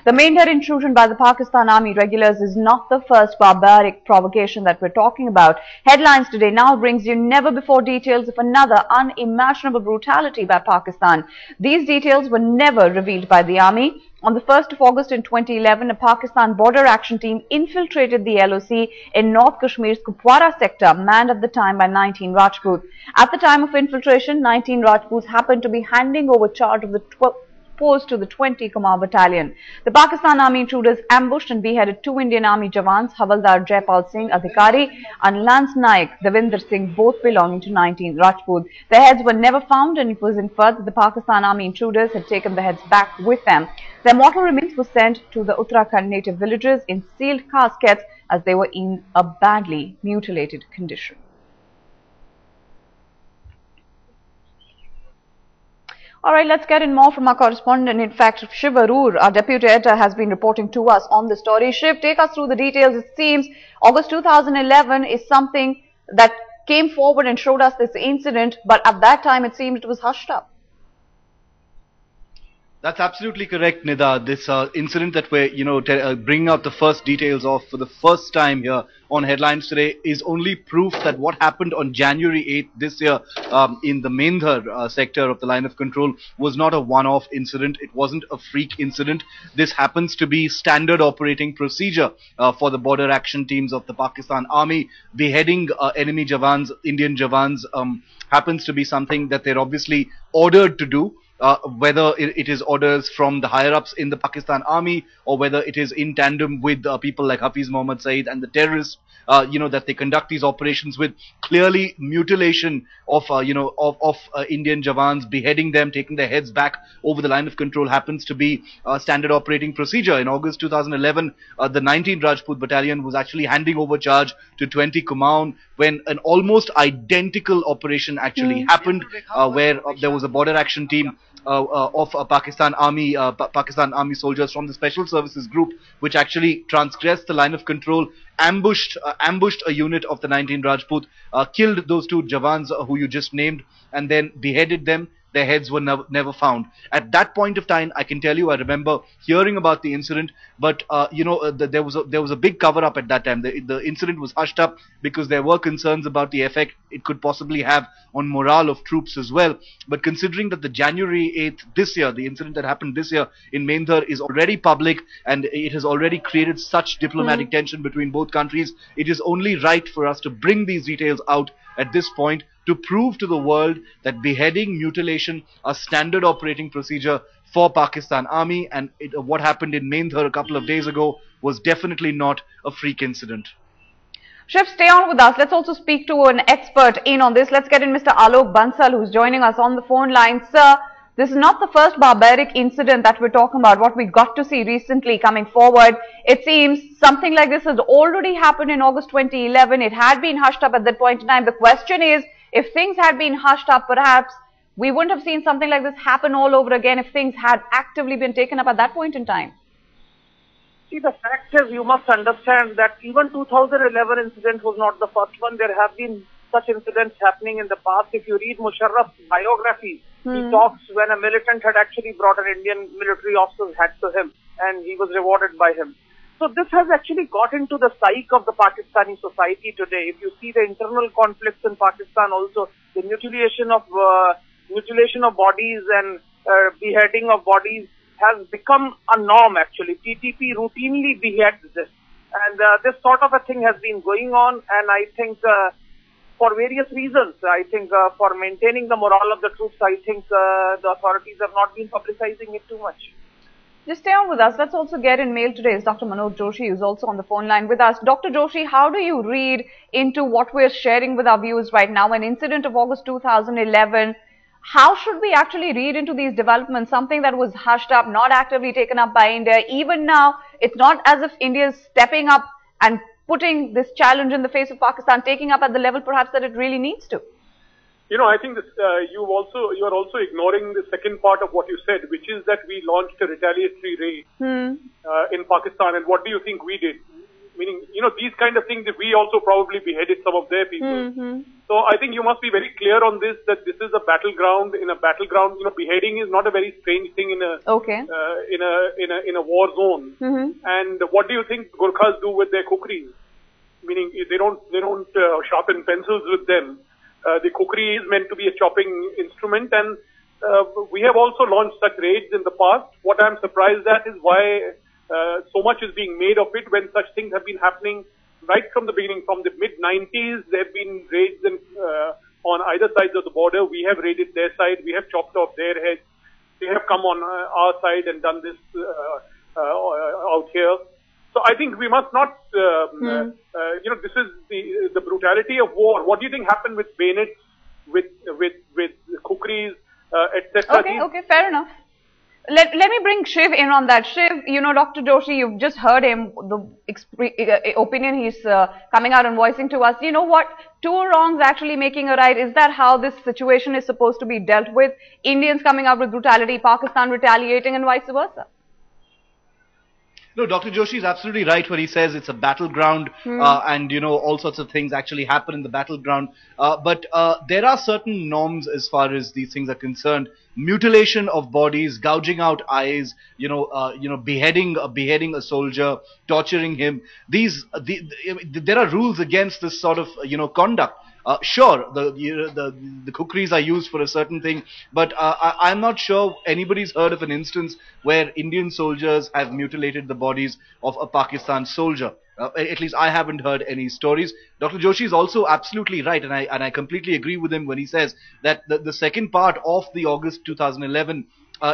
the Mendhar intrusion by the Pakistan Army regulars is not the first barbaric provocation that we're talking about. Headlines today now brings you never-before details of another unimaginable brutality by Pakistan. These details were never revealed by the army. On the 1st of August in 2011, a Pakistan border action team infiltrated the LOC in North Kashmir's Kupwara sector, manned at the time by 19 Rajput. At the time of infiltration, 19 Rajputs happened to be handing over charge of the post to the 20 Command Battalion. The Pakistan Army intruders ambushed and beheaded 2 Indian Army jawans, Havildar Jaipal Singh, Adhikari and Lance Naik, Devender Singh, both belonging to 19 Rajput. Their heads were never found, and it was inferred that the Pakistan Army intruders had taken the heads back with them. Their mortal remains were sent to the Uttarakhand native villages in sealed caskets as they were in a badly mutilated condition. All right, let's get in more from our correspondent. In fact, Shiv Arur, our deputy editor, has been reporting to us on the story. Shiv, take us through the details. It seems August 2011 is something that came forward and showed us this incident, but at that time it seemed it was hushed up. That's absolutely correct, Nida. This incident that we're, bringing out the first details of for the first time here on Headlines today is only proof that what happened on January 8th this year in the Mendhar sector of the line of control was not a one-off incident. It wasn't a freak incident. This happens to be standard operating procedure for the border action teams of the Pakistan Army. Beheading enemy jawans, Indian jawans, happens to be something that they're obviously ordered to do. Whether it is orders from the higher-ups in the Pakistan Army or whether it is in tandem with people like Hafiz Mohammad Saeed and the terrorists, that they conduct these operations with. Clearly, mutilation of, Indian jawans, beheading them, taking their heads back over the line of control happens to be standard operating procedure. In August 2011, the 19 Rajput battalion was actually handing over charge to 20 Kumaon when an almost identical operation actually happened, where there was a border action team of Pakistan Army soldiers from the Special Services Group, which actually transgressed the line of control, ambushed a unit of the 19 Rajput, killed those 2 jawans who you just named, and then beheaded them. Their heads were never found. At that point of time, I can tell you, I remember hearing about the incident, but there was a big cover-up at that time. The incident was hushed up because there were concerns about the effect it could possibly have on morale of troops as well. But considering that the January 8th this year, the incident that happened this year in Mendhar is already public and it has already created such diplomatic tension between both countries, it is only right for us to bring these details out at this point to prove to the world that beheading, mutilation are standard operating procedure for Pakistan Army, and what happened in Mendhar a couple of days ago was definitely not a freak incident. Shiv, stay on with us. Let's also speak to an expert in on this. Let's get in Mr. Alok Bansal, who's joining us on the phone line. Sir, this is not the first barbaric incident that we're talking about. What we got to see recently coming forward, it seems something like this has already happened in August 2011. It had been hushed up at that point in time. The question is, if things had been hushed up, perhaps we wouldn't have seen something like this happen all over again if things had actively been taken up at that point in time. See, the fact is, you must understand that even 2011 incident was not the first one. There have been such incidents happening in the past. If you read Musharraf's biography, he talks when a militant had actually brought an Indian military officer's hat to him and he was rewarded by him. So this has actually got into the psyche of the Pakistani society today. If you see the internal conflicts in Pakistan also, the mutilation of bodies and beheading of bodies has become a norm actually. TTP routinely beheads this. And this sort of a thing has been going on, and I think for various reasons, I think for maintaining the morale of the troops, I think the authorities have not been publicizing it too much. Just stay on with us. Let's also get in mail today is Dr. Manoj Joshi, who's also on the phone line with us. Dr. Joshi, how do you read into what we're sharing with our viewers right now, an incident of August 2011? How should we actually read into these developments, something that was hushed up, not actively taken up by India? Even now, it's not as if India is stepping up and putting this challenge in the face of Pakistan, taking up at the level perhaps that it really needs to. You know, I think this, you are also ignoring the second part of what you said, which is that we launched a retaliatory raid in Pakistan. And what do you think we did? Meaning, these kind of things, we also probably beheaded some of their people. So I think you must be very clear on this, that this is a battleground. In a battleground, beheading is not a very strange thing in a in a war zone. And what do you think Gurkhas do with their kukris? Meaning, they don't sharpen pencils with them. The kukri is meant to be a chopping instrument, and we have also launched such raids in the past. What I'm surprised at is why so much is being made of it when such things have been happening right from the beginning. From the mid-90s, there have been raids on either sides of the border. We have raided their side. We have chopped off their heads. They have come on our side and done this out here. So I think we must not, this is the brutality of war. What do you think happened with bayonets, with kukris, etc.? Okay, fair enough. Let me bring Shiv in on that. Shiv, Dr. Joshi, you've just heard him, the opinion he's coming out and voicing to us. You know what? Two wrongs actually making a right. Is that how this situation is supposed to be dealt with? Indians coming up with brutality, Pakistan retaliating, and vice versa? No, Dr. Joshi is absolutely right when he says it's a battleground and, all sorts of things actually happen in the battleground. But there are certain norms as far as these things are concerned. Mutilation of bodies, gouging out eyes, beheading a soldier, torturing him. There are rules against this sort of, conduct. Sure, the kukris are used for a certain thing, but I'm not sure anybody's heard of an instance where Indian soldiers have mutilated the bodies of a Pakistan soldier. At least I haven't heard any stories. Dr. Joshi is also absolutely right, and I completely agree with him when he says that the second part of the August 2011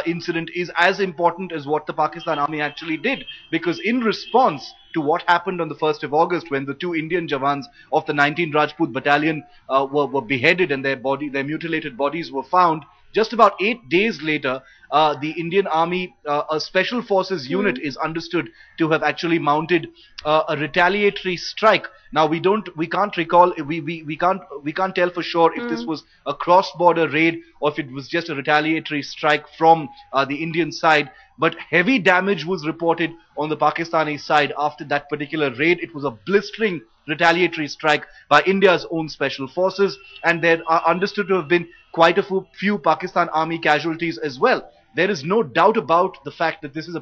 incident is as important as what the Pakistan army actually did, because in response to what happened on the 1st of August when the two Indian jawans of the 19th Rajput battalion were beheaded and their mutilated bodies were found, just about 8 days later, the Indian Army, a special forces unit is understood to have actually mounted a retaliatory strike. Now we can't recall, we can't tell for sure if this was a cross-border raid or if it was just a retaliatory strike from the Indian side. But heavy damage was reported on the Pakistani side after that particular raid. It was a blistering retaliatory strike by India's own special forces, and there are understood to have been quite a few Pakistan army casualties as well. There is no doubt about the fact that this is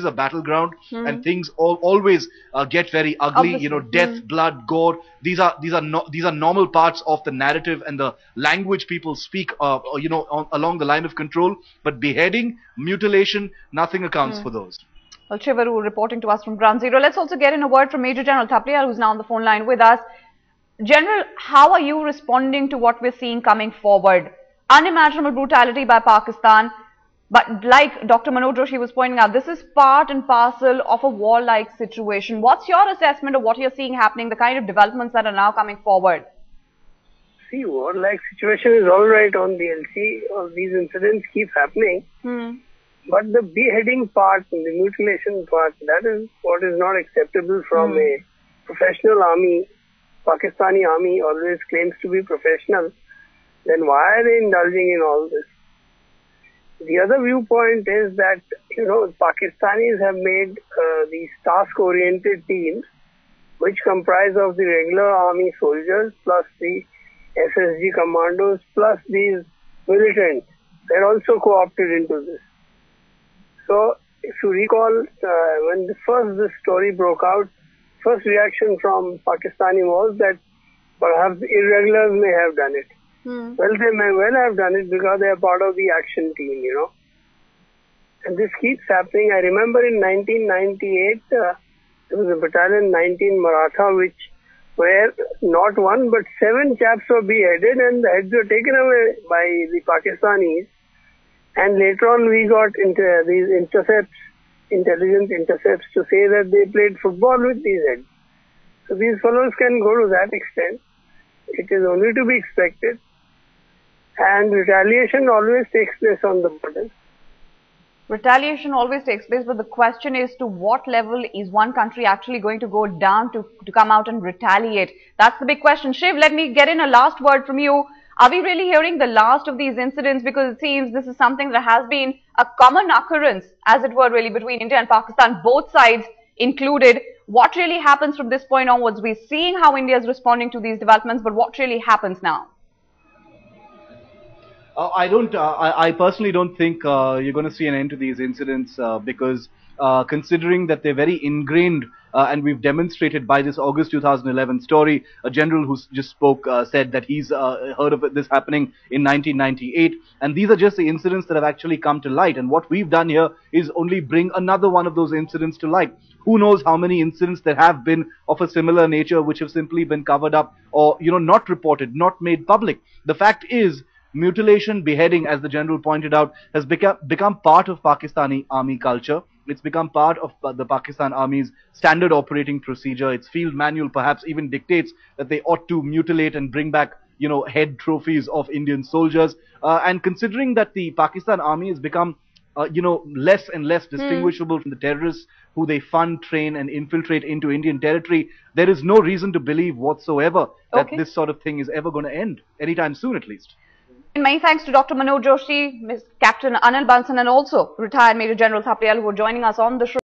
a battleground, and things always get very ugly. Obviously. Death, blood, gore. These are normal parts of the narrative and the language people speak. Along the line of control. But beheading, mutilation, nothing accounts for those. Well, Chivaru reporting to us from Ground Zero. Let's also get in a word from Major General Thapliyal, who's now on the phone line with us. General, how are you responding to what we're seeing coming forward? Unimaginable brutality by Pakistan. But like Dr. Manoj Joshi was pointing out, this is part and parcel of a war-like situation. What's your assessment of what you're seeing happening, the kind of developments that are now coming forward? See, war-like situation is all right on the LC. All these incidents keep happening. But the beheading part and the mutilation part, that is what is not acceptable from a professional army. Pakistani army always claims to be professional. Then why are they indulging in all this? The other viewpoint is that, Pakistanis have made these task-oriented teams, which comprise of the regular army soldiers, plus the SSG commandos, plus these militants. They're also co-opted into this. So, if you recall, when this story broke out, first reaction from Pakistani was that perhaps irregulars may have done it. Well, they may well have done it because they are part of the action team, And this keeps happening. I remember in 1998, there was a battalion 19 Maratha, where not one but 7 chaps were beheaded and the heads were taken away by the Pakistanis. And later on, we got these intelligence intercepts to say that they played football with these heads. So these fellows can go to that extent. It is only to be expected. And retaliation always takes place on the border. Retaliation always takes place, but the question is, to what level is one country actually going to go down to come out and retaliate? That's the big question. Shiv, let me get in a last word from you. Are we really hearing the last of these incidents? Because it seems this is something that has been a common occurrence, as it were, really, between India and Pakistan, both sides included. What really happens from this point onwards? We're seeing how India is responding to these developments, but what really happens now? I personally don't think you're going to see an end to these incidents because considering that they're very ingrained and we've demonstrated by this August 2011 story, a general who just spoke said that he's heard of this happening in 1998, and these are just the incidents that have actually come to light, and what we've done here is only bring another one of those incidents to light. Who knows how many incidents there have been of a similar nature which have simply been covered up or, not reported, not made public. The fact is, mutilation, beheading, as the general pointed out, has become part of Pakistani army culture. It's become part of the Pakistan Army's standard operating procedure. Its field manual perhaps even dictates that they ought to mutilate and bring back, head trophies of Indian soldiers. And considering that the Pakistan Army has become, less and less distinguishable from the terrorists who they fund, train and infiltrate into Indian territory, there is no reason to believe whatsoever that this sort of thing is ever going to end, anytime soon at least. Many thanks to Dr. Manoj Joshi, Captain Anil Bansan and also retired Major General Thapliyal who are joining us on the show.